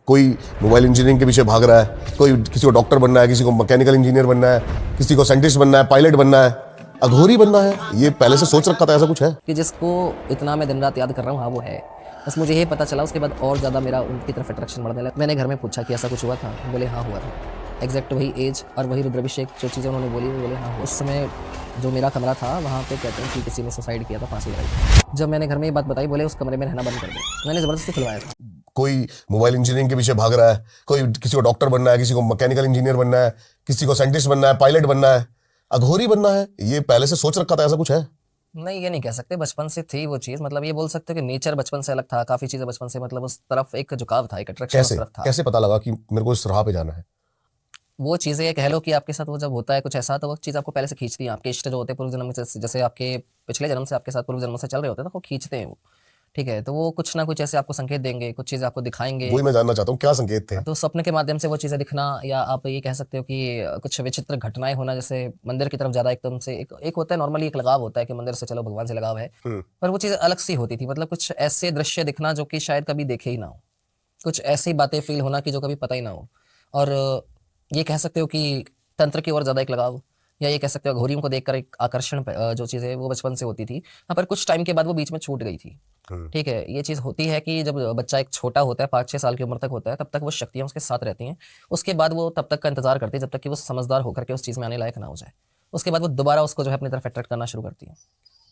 कोई mobile engineering के पीछे भाग रहा है, कोई किसी को डॉक्टर बनना है, किसी को मैकेनिकल इंजीनियर बनना है, किसी को साइंटिस्ट बनना है, पायलट बनना है, अघोरी बनना है। ये पहले से सोच रखा था, ऐसा कुछ है कि जिसको इतना मैं दिन रात याद कर रहा हूँ, हाँ वो है। बस मुझे ये पता चला उसके बाद और ज़्यादा मेरा उनकी तरफ अट्रैक्शन बढ़ने लगा। मैंने घर में पूछा कि ऐसा कुछ हुआ था, बोले हाँ हुआ था। एग्जैक्ट वही एज और वही रुद्राभिषेक जो चीज़ें उन्होंने बोली, वो बोले हाँ हुआ। उस समय जो मेरा कमरा था वहाँ पे कहते हैं कि किसी ने सुसाइड किया था, फांसी लगाई। जब मैंने घर में ये बात बताई, बोले उस कमरे में रहना बंद कर दो। मैंने ज़बरदस्ती खुलवाया था। कोई मोबाइल इंजीनियरिंग के पीछे भाग रहा है, कोई किसी को डॉक्टर बनना है, किसी को मैकेनिकल इंजीनियर बनना है, किसी को साइंटिस्ट बनना है, पायलट बनना है, अघोरी बनना है। ये पहले से सोच रखा था, ऐसा कुछ है नहीं, ये नहीं कह सकते, बचपन से थी वो चीज़। मतलब ये बोल सकते हो कि नेचर बचपन से अलग था, काफ़ी चीज़ें बचपन से, मतलब उस तरफ एक झुकाव था, एक अट्रैक्शन उस कैसे तरफ था। कैसे पता लगा कि मेरे को इस राह पे जाना है? वो चीज़ें ये कह लो कि आपके साथ वो जब होता है कुछ ऐसा, तो वो चीज़ आपको पहले से खींचती है। आपके इष्ट जो होते हैं पूर्व जन्म से, जैसे आपके पिछले जन्म से आपके साथ पूर्व जन्म से चल रहे होते हैं, तो वो खींचते हैं वो। ठीक है, तो वो कुछ ना कुछ ऐसे आपको संकेत देंगे, कुछ चीज़ें आपको दिखाएंगे। वही मैं जानना चाहता हूँ, क्या संकेत थे? तो सपने के माध्यम से वो चीज़ें दिखना, या आप ये कह सकते हो कि कुछ विचित्र घटनाएं होना, जैसे मंदिर की तरफ ज़्यादा एकदम से एक होता है नॉर्मली, एक लगाव होता है कि मंदिर से चलो भगवान से लगाव है। पर वो चीज़ें अलग सी होती थी। मतलब कुछ ऐसे दृश्य दिखना जो कि शायद कभी देखे ही ना हो, कुछ ऐसी बातें फील होना कि जो कभी पता ही ना हो। और ये कह सकते हो कि तंत्र की ओर ज़्यादा एक लगाव, या ये कह सकते हो घोरियों को देखकर एक आकर्षण जो चीज़ है वो बचपन से होती थी। हाँ, पर कुछ टाइम के बाद वो बीच में छूट गई थी। ठीक है, ये चीज़ होती है कि जब बच्चा एक छोटा होता है, 5-6 साल की उम्र तक होता है, तब तक वो शक्तियाँ उसके साथ रहती हैं। उसके बाद वो तब तक का इंतज़ार करती है जब तक कि वो समझदार होकर के उस चीज़ में आने लायक ना हो जाए। उसके बाद वो दोबारा उसको जो है अपनी तरफ अट्रैक्ट करना शुरू करती है।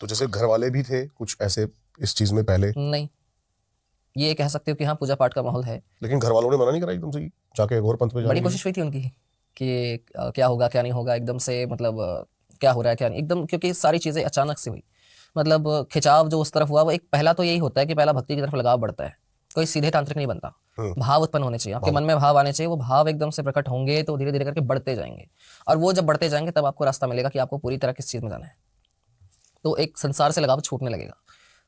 तो जैसे घर वाले भी थे कुछ ऐसे इस चीज में पहले, नहीं, ये कह सकते हो कि हाँ, पूजा पाठ का माहौल है। लेकिन घर वालों ने मना नहीं करा एकदम से कि जाके घोर पंथ पे जाने बड़ी के लिए? कोशिश हुई थी उनकी कि क्या होगा क्या नहीं होगा, एकदम से मतलब क्या हो रहा है क्या नहीं, एकदम, क्योंकि सारी चीज़ें अचानक से हुई। मतलब खिंचाव जो उस तरफ हुआ, वो एक पहला तो यही होता है कि पहला भक्ति की तरफ लगाव बढ़ता है। कोई सीधे तांत्रिक नहीं बनता, भाव उत्पन्न होने चाहिए, आपके मन में भाव आने चाहिए। वो भाव एकदम से प्रकट होंगे तो धीरे धीरे करके बढ़ते जाएंगे, और वो जब बढ़ते जाएंगे तब आपको रास्ता मिलेगा कि आपको पूरी तरह किस चीज़ में जाना है। तो एक संसार से लगाव छूटने लगेगा।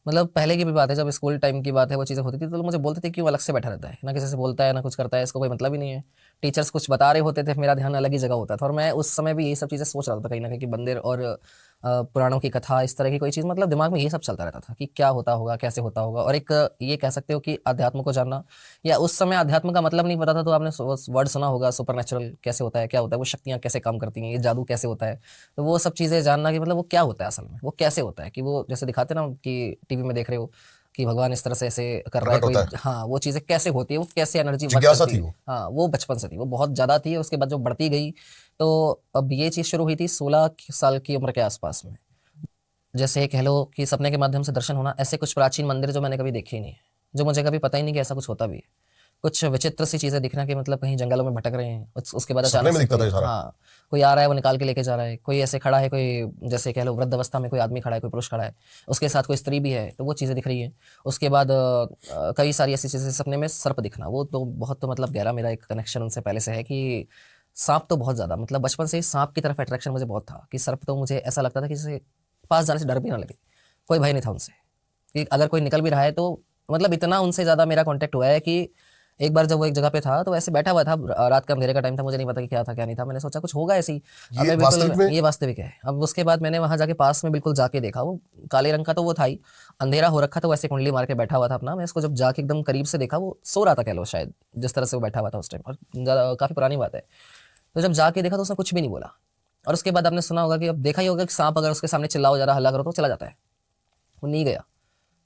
मतलब पहले की भी बात है, जब स्कूल टाइम की बात है, वो चीज़ें होती थी तो लोग मुझे बोलते थे कि वो अलग से बैठा रहता है, ना किसी से बोलता है ना कुछ करता है, इसको कोई मतलब ही नहीं है। टीचर्स कुछ बता रहे होते थे, मेरा ध्यान अलग ही जगह होता था, और मैं उस समय भी यही सब चीज़ें सोच रहा था कहीं ना कहीं कि मंदिर और पुराणों की कथा, इस तरह की कोई चीज़, मतलब दिमाग में ये सब चलता रहता था कि क्या होता होगा, कैसे होता होगा। और एक ये कह सकते हो कि अध्यात्म को जानना, या उस समय अध्यात्म का मतलब नहीं पता था, तो आपने वर्ड सुना होगा सुपर कैसे होता है, क्या होता है, वो शक्तियाँ कैसे काम करती हैं, ये जादू कैसे होता है। तो वो सब चीज़ें जानना कि मतलब वो क्या होता है असल में, वो कैसे होता है, कि वो जैसे दिखाते ना कि टीवी में देख रहे हो कि भगवान इस तरह से ऐसे कर रहा है प्रकट कोई, होता है। हाँ, वो चीज़ें कैसे होती है, वो कैसे एनर्जी वर्क जिज्ञासा करती थी है। वो। हाँ, वो बचपन से थी, वो बहुत ज़्यादा थी। उसके बाद जो बढ़ती गई, तो अब ये चीज़ शुरू हुई थी 16 साल की उम्र के आसपास में। जैसे कह लो कि सपने के माध्यम से दर्शन होना, ऐसे कुछ प्राचीन मंदिर जो मैंने कभी देखे ही नहीं है, जो मुझे कभी पता ही नहीं कि ऐसा कुछ होता भी है। कुछ विचित्र सी चीज़ें दिखना कि मतलब कहीं जंगलों में भटक रहे हैं, उसके बाद सपने अचानक में से दिखता था कोई, ये सारा? हाँ, कोई आ रहा है, वो निकाल के लेके जा रहा है। कोई ऐसे खड़ा है, कोई जैसे कह लो वृद्ध अवस्था में कोई आदमी खड़ा है, कोई पुरुष खड़ा है, उसके साथ कोई स्त्री भी है, तो वो चीज़ें दिख रही है। उसके बाद कई सारी ऐसी चीज़ें, सपने में सर्प दिखना, वो तो बहुत, तो मतलब गहरा मेरा एक कनेक्शन उनसे पहले से है कि सांप तो बहुत ज़्यादा, मतलब बचपन से ही सांप की तरफ अट्रैक्शन मुझे बहुत था कि सर्प तो मुझे ऐसा लगता था कि जैसे पास जाने से डर भी ना लगे। कोई भय नहीं था उनसे, कि अगर कोई निकल भी रहा है तो, मतलब इतना उनसे ज़्यादा मेरा कांटेक्ट हुआ है कि एक बार जब वो एक जगह पे था, तो ऐसे बैठा हुआ था, रात का अंधेरे का टाइम था, मुझे नहीं पता कि क्या था क्या नहीं था। मैंने सोचा कुछ होगा ऐसे ही। अब ये मैं बिल्कुल, वास्तविक में? ये वास्तविक है। अब उसके बाद मैंने वहाँ जाके पास में बिल्कुल जाके देखा, वो काले रंग का तो वो था ही, अंधेरा हो रखा था, वैसे कुंडली मार के बैठा हुआ था अपना। मैं इसको जब जाके एकदम करीब से देखा, वो सो रहा था कह लो शायद, जिस तरह से वो बैठा हुआ था उस टाइम, और काफ़ी पुरानी बात है। तो जब जाके देखा तो उसने कुछ भी नहीं बोला। और उसके बाद आपने सुना होगा कि, अब देखा ही होगा कि सांप अगर उसके सामने चिल्लाओ, ज़रा हल्ला करो तो चला जाता है, वो नहीं गया।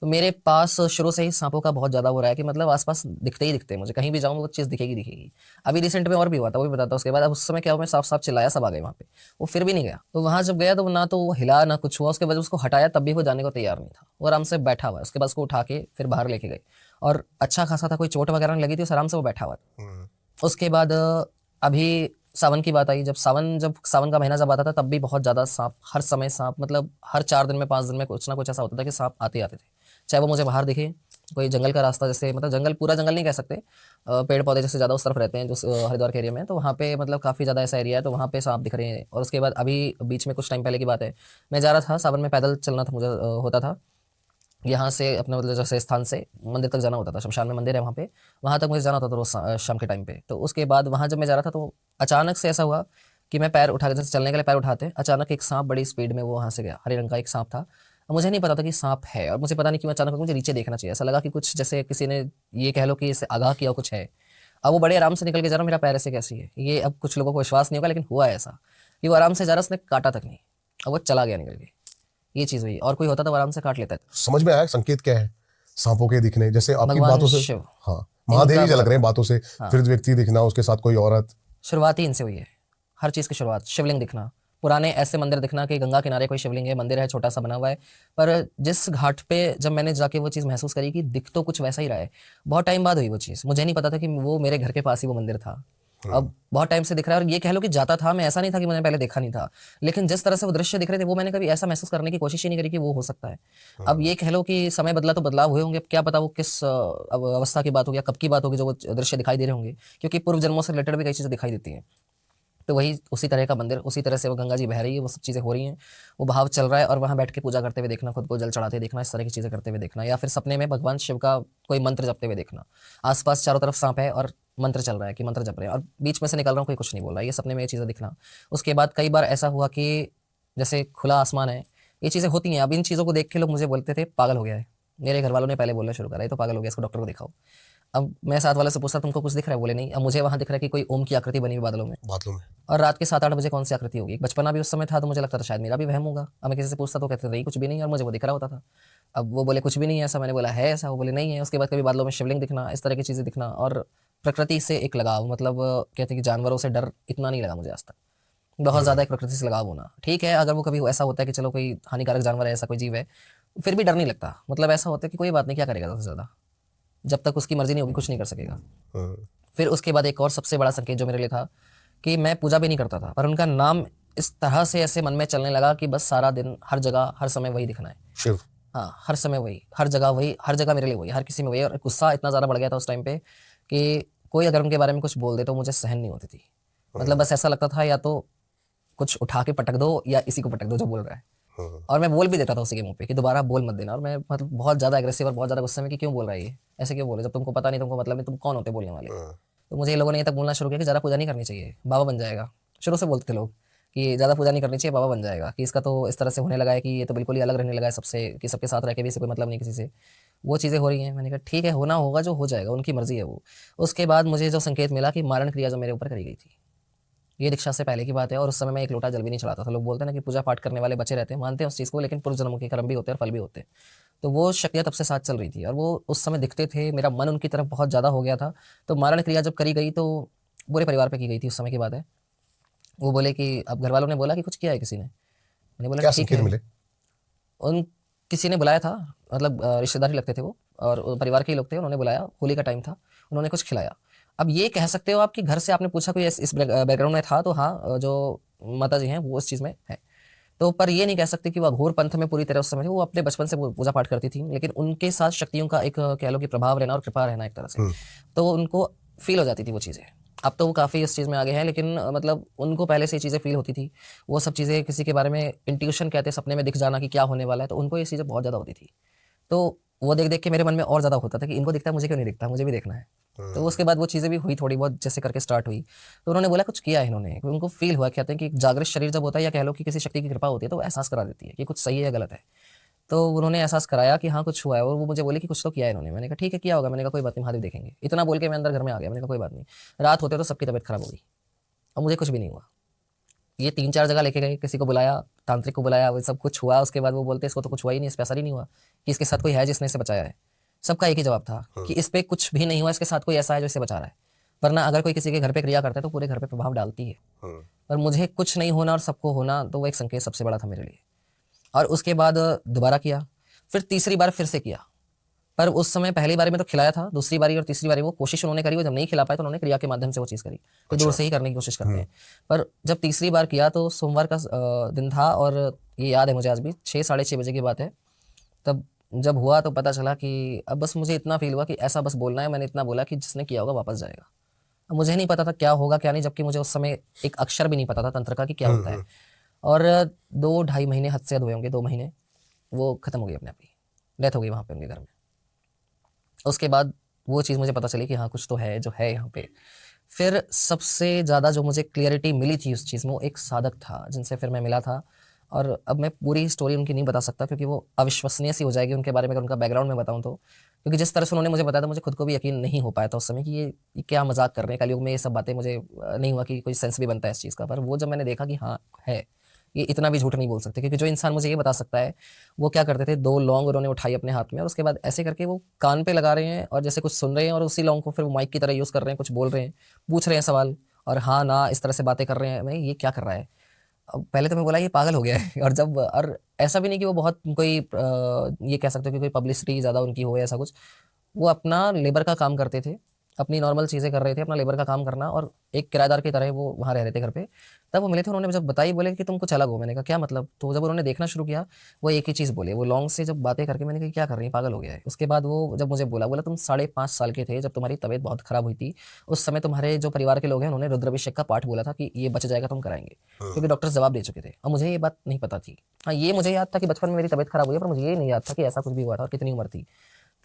तो मेरे पास शुरू से ही सांपों का बहुत ज़्यादा हो रहा है कि मतलब आसपास दिखते ही दिखते हैं मुझे, कहीं भी जाऊँ वो चीज़ दिखेगी दिखेगी। अभी रिसेंट में और भी हुआ था, वो भी बताता हूँ उसके बाद। अब उस समय क्या हुआ, मैं साफ साफ चिल्लाया, सब आ गए वहाँ पे, वो फिर भी नहीं गया। तो वहाँ जब गया तो ना तो वो हिला ना कुछ हुआ। उसके बाद उसको हटाया तब भी वो जाने को तैयार नहीं था, वो आराम से बैठा हुआ है। उसके बाद उसको उठा के फिर बाहर लेके गए, और अच्छा खासा था, कोई चोट वगैरह नहीं लगी थी, उस आराम से वो बैठा हुआ था। उसके बाद अभी सावन की बात आई, जब सावन का महीना जब आता था, तब भी बहुत ज़्यादा सांप, हर समय सांप, मतलब हर 4 दिन में 5 दिन में कुछ ना कुछ ऐसा होता था कि सांप आते आते थे। चाहे वो मुझे बाहर दिखे, कोई जंगल का रास्ता, जैसे मतलब जंगल, पूरा जंगल नहीं कह सकते, पेड़ पौधे जैसे ज़्यादा उस तरफ रहते हैं, जो हरिद्वार के एरिया में, तो वहाँ पे मतलब काफ़ी ज़्यादा ऐसा एरिया है, तो वहाँ पे सांप दिख रहे हैं। और उसके बाद अभी बीच में कुछ टाइम पहले की बात है, मैं जा रहा था सावन में, पैदल चलना था मुझे, होता था यहाँ से अपने, मतलब जैसे स्थान से मंदिर तक जाना होता था, शमशान में मंदिर है वहाँ पे, वहाँ तक मुझे जाना होता था रोज शाम के टाइम पे। तो उसके बाद वहाँ जब मैं जा रहा था, तो अचानक से ऐसा हुआ कि मैं पैर उठा के, जैसे चलने के लिए पैर उठाते हैं, अचानक एक सांप बड़ी स्पीड में वो वहाँ से गया। हरे रंग का एक सांप था, और मुझे नहीं पता था कि सांप है, और मुझे पता नहीं क्यों अचानक मुझे नीचे देखना चाहिए, ऐसा लगा कि कुछ जैसे किसी ने, ये कह लो कि इसे आगाह किया कुछ है। अब वो बड़े आराम से निकल के जा रहा, मेरा पैर ऐसे कैसी है, ये अब कुछ लोगों को विश्वास नहीं होगा, लेकिन हुआ ऐसा कि वो आराम से जा रहा, उसने काटा तक नहीं, अब वो चला गया निकल के, ये चीज़ हुई। और कोई होता तो वो आराम से काट लेता है। समझ में आया संकेत क्या है सांपों के दिखने, जैसे आपकी भगवान बातों से? शिव, हाँ, महादेव ही इनका झलक रहे हैं बातों से, फिर व्यक्ति दिखना, उसके साथ कोई औरत। शुरुआत ही इनसे हुई है, हर चीज़ की शुरुआत। शिवलिंग दिखना, पुराने ऐसे मंदिर दिखना कि गंगा किनारे कोई शिवलिंग है, मंदिर है, छोटा सा बना हुआ है, पर जिस घाट पे जब मैंने जाके वो चीज़ महसूस करी कि दिख तो कुछ वैसा ही रहा है। बहुत टाइम बाद हुई वो चीज़, मुझे नहीं पता था कि वो मेरे घर के पास ही वो मंदिर था। अब बहुत टाइम से दिख रहा है, और ये कह लो कि जाता था मैं, ऐसा नहीं था कि मैंने पहले देखा नहीं था, लेकिन जिस तरह से वो दृश्य दिख रहे थे वो मैंने कभी ऐसा महसूस करने की कोशिश ही नहीं करी कि वो हो सकता है। अब ये कह लो कि समय बदला तो बदलाव हुए होंगे, अब क्या पता वो किस अवस्था की बात होगी या कब की बात होगी जो वो दृश्य दिखाई दे रहे होंगे, क्योंकि पूर्व जन्मों से रिलेटेड भी कई चीज़ें दिखाई देती हैं। तो वही उसी तरह का मंदिर, उसी तरह से वो गंगा जी बह रही है, वो सब चीज़ें हो रही हैं, वो भाव चल रहा है, और वहाँ बैठ के पूजा करते हुए देखना, खुद को जल चढ़ाते देखना, इस तरह की चीज़ें करते हुए देखना, या फिर सपने में भगवान शिव का कोई मंत्र जपते हुए देखना। आसपास चारों तरफ सांप है और मंत्र चल रहा है कि मंत्र जप रहे हैं, और बीच में से निकल रहा हूँ, कोई कुछ नहीं बोल रहा है, ये सपने में ये चीज़ें दिखना। उसके बाद कई बार ऐसा हुआ कि जैसे खुला आसमान है, ये चीज़ें होती हैं। अब इन चीज़ों को देख के लोग मुझे बोलते थे पागल हो गया है, मेरे घर वालों ने पहले बोलना शुरू करा, ये तो पागल हो गया, इसको डॉक्टर को दिखाओ। अब मैं साथ वाले से पूछता तुमको कुछ दिख रहा है, बोले नहीं। अब मुझे वहाँ दिख रहा है कि कोई ओम की आकृति बनी हुई बादलों में, बादलों में। और रात के 7-8 बजे कौन सी आकृति होगी। बचपना भी उस समय था, तो मुझे लगता था शायद मेरा भी वहम होगा। अब मैं किसी से पूछता तो कहते नहीं कुछ भी नहीं, और मुझे वो दिख रहा होता था। अब वो बोले कुछ भी नहीं है ऐसा, मैंने बोला है ऐसा, वो बोले नहीं है। उसके बाद कभी बादलों में शिवलिंग दिखना, इस तरह की चीज़ें दिखना, और प्रकृति से एक लगाव, मतलब कहते हैं कि जानवरों से डर इतना नहीं लगा मुझे आज तक। बहुत ज़्यादा एक प्रकृति से लगाव होना, ठीक है, अगर वो कभी ऐसा होता है कि चलो कोई हानिकारक जानवर है, ऐसा कोई जीव है, फिर भी डर नहीं लगता। मतलब ऐसा होता है कि कोई बात नहीं, क्या करेगा सबसे ज़्यादा, जब तक उसकी मर्जी नहीं होगी कुछ नहीं कर सकेगा। फिर उसके बाद एक और सबसे बड़ा संकेत जो मेरे लिए था कि मैं पूजा भी नहीं करता था, पर उनका नाम इस तरह से ऐसे मन में चलने लगा कि बस सारा दिन हर जगह हर समय वही दिखना है। शिव। हाँ, हर समय वही, हर जगह वही, हर जगह मेरे लिए वही, हर किसी में वही। और गुस्सा इतना ज़्यादा बढ़ गया था उस टाइम पे कि कोई अगर उनके बारे में कुछ बोल दे तो मुझे सहन नहीं होती थी। मतलब बस ऐसा लगता था या तो कुछ उठा के पटक दो या इसी को पटक दो जो बोल रहा है। और मैं बोल भी देता था उसी के मुंह पे कि दोबारा बोल मत देना। और मैं मतलब बहुत ज़्यादा एग्रेसिव और बहुत ज़्यादा गुस्से में कि क्यों बोल रहा है ये, ऐसे क्यों बोले, जब तुमको पता नहीं, तुमको मतलब नहीं, तुम कौन होते बोलने वाले। तो मुझे ये लोगों ने ये तक बोलना शुरू किया कि ज़्यादा पूजा नहीं करनी चाहिए, बाबा बन जाएगा। शुरू से बोलते थे लोग कि ज़्यादा पूजा नहीं करनी चाहिए, बाबा बन जाएगा, कि इसका तो इस तरह से होने लगा है कि ये तो बिल्कुल ही अलग रहने लगा है सबसे, कि सबके साथ रह के भी इसे कोई मतलब नहीं किसी से, वो चीज़ें हो रही हैं। मैंने कहा ठीक है, होना होगा, जो हो जाएगा, उनकी मर्जी है वो। उसके बाद मुझे जो संकेत मिला कि मारण क्रिया जो मेरे ऊपर करी गई थी, ये दीक्षा से पहले की बात है, और उस समय मैं एक लोटा जल भी नहीं चढ़ाता था। लोग बोलते हैं ना कि पूजा पाठ करने वाले बचे रहते हैं, मानते हैं उस चीज़ को, लेकिन पूर्व जन्मों के कर्म भी होते हैं और फल भी होते हैं। तो वो शक्तियाँ तब से साथ चल रही थी, और वो उस समय दिखते थे, मेरा मन उनकी तरफ बहुत ज़्यादा हो गया था। तो मारण क्रिया जब करी गई तो पूरे परिवार पे की गई थी, उस समय की बात है। वो बोले कि अब घर वालों ने बोला कि कुछ किया है किसी ने, मैंने बोला क्या ठीक संकेत है। मिले? उन किसी ने बुलाया था, मतलब रिश्तेदार ही लगते थे वो, और परिवार के ही लोग थे, उन्होंने बुलाया, होली का टाइम था, उन्होंने कुछ खिलाया। अब ये कह सकते हो आप कि घर से आपने पूछा कोई इस बैकग्राउंड में था, तो हाँ, जो माता जी हैं वो इस चीज़ में है। तो पर ये नहीं कह सकते कि वो अघोर पंथ में पूरी तरह उस समय थी, वो अपने बचपन से पूजा पाठ करती थी, लेकिन उनके साथ शक्तियों का एक कह लो कि प्रभाव रहना और कृपा रहना एक तरह से, तो उनको फील हो जाती थी वो चीज़ें। अब तो वो काफ़ी इस चीज़ में आगे हैं, लेकिन मतलब उनको पहले से ये चीज़ें फील होती थी। वो सब चीज़ें किसी के बारे में इंट्यूशन कहते हैं, सपने में दिख जाना कि क्या होने वाला है, तो उनको ये चीज़ें बहुत ज़्यादा होती थी। तो वो देख देख के मेरे मन में और ज़्यादा होता था कि इनको दिखता है, मुझे क्यों नहीं दिखता, मुझे भी देखना है। तो उसके बाद वो चीज़ें भी हुई थोड़ी बहुत, जैसे करके स्टार्ट हुई। तो उन्होंने बोला कुछ किया है इन्होंने, उनको फील हुआ, कहते हैं कि जागृत शरीर जब होता है, या कह लो कि किसी शक्ति की कृपा होती है, तो वो एहसास करा देती है कि कुछ सही है या गलत है। तो उन्होंने एहसास कराया कि हाँ कुछ हुआ है, और वो मुझे बोले कि कुछ तो किया है इन्होंने। मैंने कहा ठीक है, किया होगा। मैंने कहा कोई बात नहीं, महादेव देखेंगे। इतना बोल के मैं अंदर घर में आ गया। मैंने कहा कोई बात नहीं। रात होते तो सबकी तबीयत खराब हो गई, और मुझे कुछ भी नहीं हुआ। ये 3-4 जगह लेके गए, किसी को बुलाया, तांत्रिक को बुलाया, वो सब कुछ हुआ। उसके बाद वो बोलते इसको तो कुछ हुआ ही नहीं, इस पे असर ही नहीं हुआ, कि इसके साथ कोई है जिसने इसे बचाया है। सबका एक ही जवाब था कि इस पे कुछ भी नहीं हुआ, इसके साथ कोई ऐसा है जो इसे बचा रहा है। वरना अगर कोई किसी के घर पे क्रिया करता है तो पूरे घर पे प्रभाव डालती है। पर मुझे कुछ नहीं होना और सबको होना, तो वो एक संकेत सबसे बड़ा था मेरे लिए। और उसके बाद दोबारा किया, फिर तीसरी बार फिर से किया। पर उस समय पहली बारी में तो खिलाया था, दूसरी बारी और तीसरी बारी वो कोशिश उन्होंने करी, वो जब नहीं खिला पाए तो उन्होंने क्रिया के माध्यम से वो चीज़ करी, कि दूर से ही करने की कोशिश करते हैं। पर जब तीसरी बार किया तो सोमवार का दिन था, और ये याद है मुझे आज भी, 6-6:30 बजे की बात है। तब जब हुआ तो पता चला कि अब बस मुझे इतना फील हुआ कि ऐसा बस बोलना है। मैंने इतना बोला कि जिसने किया होगा वापस जाएगा। अब मुझे नहीं पता था क्या होगा क्या नहीं, जबकि मुझे उस समय एक अक्षर भी नहीं पता था तंत्र का कि क्या होता है। और 2-2.5 महीने, हद से हद हुए होंगे 2 महीने, वो खत्म हो गई अपने आप ही, डेथ हो गई वहाँ पे उनके घर में। उसके बाद वो चीज़ मुझे पता चली कि हाँ कुछ तो है जो है यहाँ पे। फिर सबसे ज़्यादा जो मुझे क्लियरिटी मिली थी उस चीज़ में, वो एक साधक था जिनसे फिर मैं मिला था। और अब मैं पूरी स्टोरी उनकी नहीं बता सकता, क्योंकि वो अविश्वसनीय सी हो जाएगी उनके बारे में अगर उनका बैकग्राउंड में बताऊँ तो। क्योंकि जिस तरह से उन्होंने मुझे बताया था मुझे खुद को भी यकीन नहीं हो पाया था उस समय कि ये क्या मजाक कर रहे हैं कलयुग में, ये सब बातें मुझे नहीं हुआ कि कोई सेंस भी बनता है इस चीज़ का। पर वो जब मैंने देखा कि हाँ है, ये इतना भी झूठ नहीं बोल सकते, क्योंकि जो इंसान मुझे ये बता सकता है वो क्या करते थे, 2 लौंग उन्होंने उठाई अपने हाथ में और उसके बाद ऐसे करके वो कान पे लगा रहे हैं और जैसे कुछ सुन रहे हैं और उसी लौंग को फिर वो माइक की तरह यूज़ कर रहे हैं, कुछ बोल रहे हैं, पूछ रहे हैं सवाल और हाँ ना इस तरह से बातें कर रहे हैं। मैं ये क्या कर रहा है? अब पहले तो मैं बोला ये पागल हो गया है और जब और ऐसा भी नहीं कि वो बहुत कोई ये कह सकते हो कि कोई पब्लिसिटी ज़्यादा उनकी हो या ऐसा कुछ। वो अपना लेबर का काम करते थे, अपनी नॉर्मल चीज़ें कर रहे थे, अपना लेबर का काम करना और एक किराएदार की तरह वो वहाँ रह रहे थे घर पे। तब वो मिले थे, उन्होंने जब बताई बोले कि तुम कुछ अलग हो। मैंने कहा क्या मतलब? तो जब उन्होंने देखना शुरू किया वो एक ही चीज़ बोले, वो लॉन्ग से जब बातें करके मैंने कहा क्या कर रही है, पागल हो गया है। उसके बाद वो जब मुझे बोला तुम 5.5 साल के थे जब तुम्हारी तबीयत बहुत खराब हुई थी, उस समय तुम्हारे जो परिवार के लोग हैं उन्होंने रुद्राभिषेक का पाठ बोला था कि ये बच जाएगा, तुम कराएंगे, क्योंकि डॉक्टर जवाब दे चुके थे। और मुझे ये बात नहीं पता थी। हाँ ये मुझे याद था कि बचपन में मेरी तबीयत खराब हुई है, पर मुझे ये नहीं याद था कि ऐसा कुछ भी हुआ था और कितनी उम्र थी।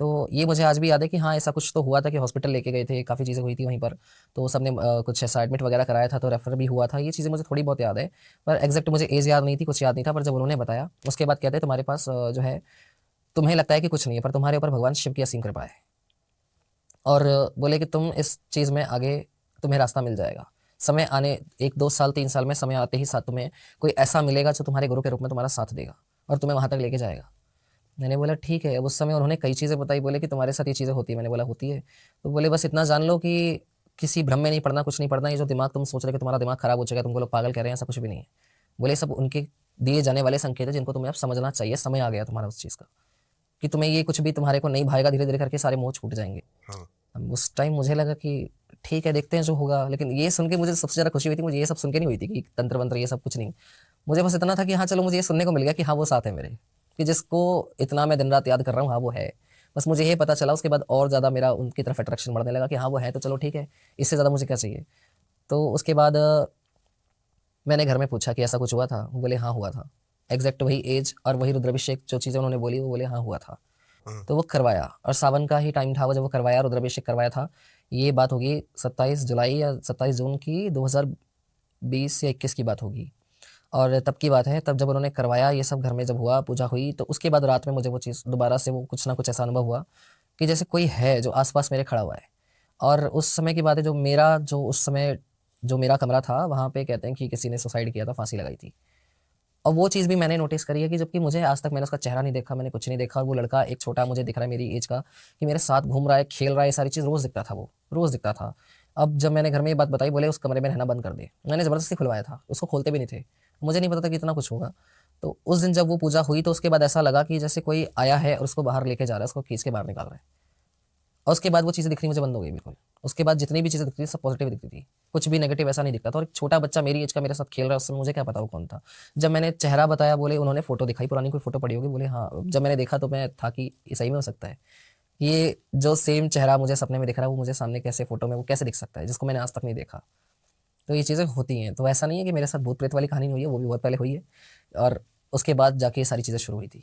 तो ये मुझे आज भी याद है कि हाँ ऐसा कुछ तो हुआ था कि हॉस्पिटल लेके गए थे, काफ़ी चीज़ें हुई थी वहीं पर। तो सबने कुछ ऐसा एडमिट वगैरह कराया था, तो रेफर भी हुआ था। ये चीज़ें मुझे थोड़ी बहुत याद है, पर एग्जैक्ट मुझे एज याद नहीं थी, कुछ याद नहीं था। पर जब उन्होंने बताया उसके बाद कहते तुम्हारे पास जो है, तुम्हें लगता है कि कुछ नहीं है, पर तुम्हारे ऊपर भगवान शिव की असीम कृपा है। और बोले कि तुम इस चीज़ में आगे तुम्हें रास्ता मिल जाएगा। समय आने 1-2 साल 3 साल में समय आते ही साथ तुम्हें कोई ऐसा मिलेगा जो तुम्हारे गुरु के रूप में तुम्हारा साथ देगा और तुम्हें वहाँ तक लेके जाएगा। मैंने बोला ठीक है। अब उस समय उन्होंने कई चीज़ें बताई, बोले कि तुम्हारे साथ ये चीज़ें होती है। मैंने बोला होती है। तो बोले बस इतना जान लो कि किसी भ्रम में नहीं पड़ना, कुछ नहीं पड़ना। ये जो दिमाग तुम सोच रहे हो कि तुम्हारा दिमाग खराब हो चुका है, तुमको लोग पागल कह रहे हैं, ऐसा कुछ भी नहीं है। बोले सब उनके दिए जाने वाले संकेत है जिनको तुम्हें अब समझना चाहिए। समय आ गया तुम्हारा उस चीज़ का कि तुम्हें ये कुछ भी तुम्हारे को नहीं भाएगा, धीरे धीरे करके सारे मोह छूट जाएंगे। अब उस टाइम मुझे लगा कि ठीक है देखते हैं जो होगा। लेकिन ये सुन के मुझे सबसे ज़्यादा खुशी हुई थी, मुझे ये सब सुन के नहीं हुई थी कि तंत्र वंत्र ये सब कुछ नहीं। मुझे बस इतना था कि हाँ चलो मुझे ये सुनने को मिल गया कि हाँ वो साथ है मेरे, कि जिसको इतना मैं दिन रात याद कर रहा हूँ हाँ वो है। बस मुझे ये पता चला। उसके बाद और ज़्यादा मेरा उनकी तरफ अट्रैक्शन बढ़ने लगा कि हाँ वो है तो चलो ठीक है, इससे ज़्यादा मुझे क्या चाहिए। तो उसके बाद मैंने घर में पूछा कि ऐसा कुछ हुआ था? वो बोले हाँ हुआ था। एग्जैक्ट वही एज और वही रुद्राभिषेक जो चीज़ें उन्होंने बोली वो बोले हाँ हुआ था। तो वो करवाया और सावन का ही टाइम था वो जब वो करवाया, रुद्राभिषेक करवाया था। ये बात होगी 27 जुलाई या 27 जून की 2020 या 21 की बात होगी। और तब की बात है, तब जब उन्होंने करवाया ये सब घर में जब हुआ, पूजा हुई, तो उसके बाद रात में मुझे वो चीज़ दोबारा से वो कुछ ना कुछ ऐसा अनुभव हुआ कि जैसे कोई है जो आस-पास मेरे खड़ा हुआ है। और उस समय की बात है, जो उस समय जो मेरा कमरा था वहाँ पे कहते हैं कि किसी ने सुसाइड किया था, फांसी लगाई थी। और वो चीज़ भी मैंने नोटिस करी है कि जबकि मुझे आज तक मैंने उसका चेहरा नहीं देखा, मैंने कुछ नहीं देखा, और वो लड़का एक छोटा मुझे दिख रहा है मेरी एज का कि मेरे साथ घूम रहा है, खेल रहा है, ये सारी चीज़ रोज़ दिखता था, वो रोज़ दिखता था। अब जब मैंने घर में ये बात बताई, बोले उस कमरे में रहना बंद कर दे। मैंने ज़बरदस्ती खुलवाया था, उसको खोलते भी नहीं थे। मुझे नहीं पता था कि इतना कुछ होगा। तो उस दिन जब वो पूजा हुई तो उसके बाद ऐसा लगा कि जैसे कोई आया है और उसको बाहर लेके जा रहा है, उसको खींच के बाहर निकाल रहा है। और उसके बाद वो चीज़ें दिखनी मुझे बंद हो गई बिल्कुल। उसके बाद जितनी भी चीज़ें दिखती थी सब पॉजिटिव दिखती थी, कुछ भी नेगेटिव ऐसा नहीं दिखता था। और एक छोटा बच्चा मेरी एज का मेरे साथ खेल रहा है, उस समय मुझे क्या पता वो कौन था। जब मैंने चेहरा बताया, बोले उन्होंने फोटो दिखाई, पुरानी कोई फोटो पड़ी होगी, बोले हाँ। जब मैंने देखा तो मैं था कि ये सही में हो सकता है, ये जो सेम चेहरा मुझे सपने में दिख रहा है वो मुझे सामने कैसे फोटो में वो कैसे दिख सकता है, जिसको मैंने आज तक नहीं देखा। तो ये चीज़ें होती हैं। तो ऐसा नहीं है कि मेरे साथ भूत प्रेत वाली कहानी नहीं हुई है, वो भी बहुत पहले हुई है और उसके बाद जाके ये सारी चीज़ें शुरू हुई थी।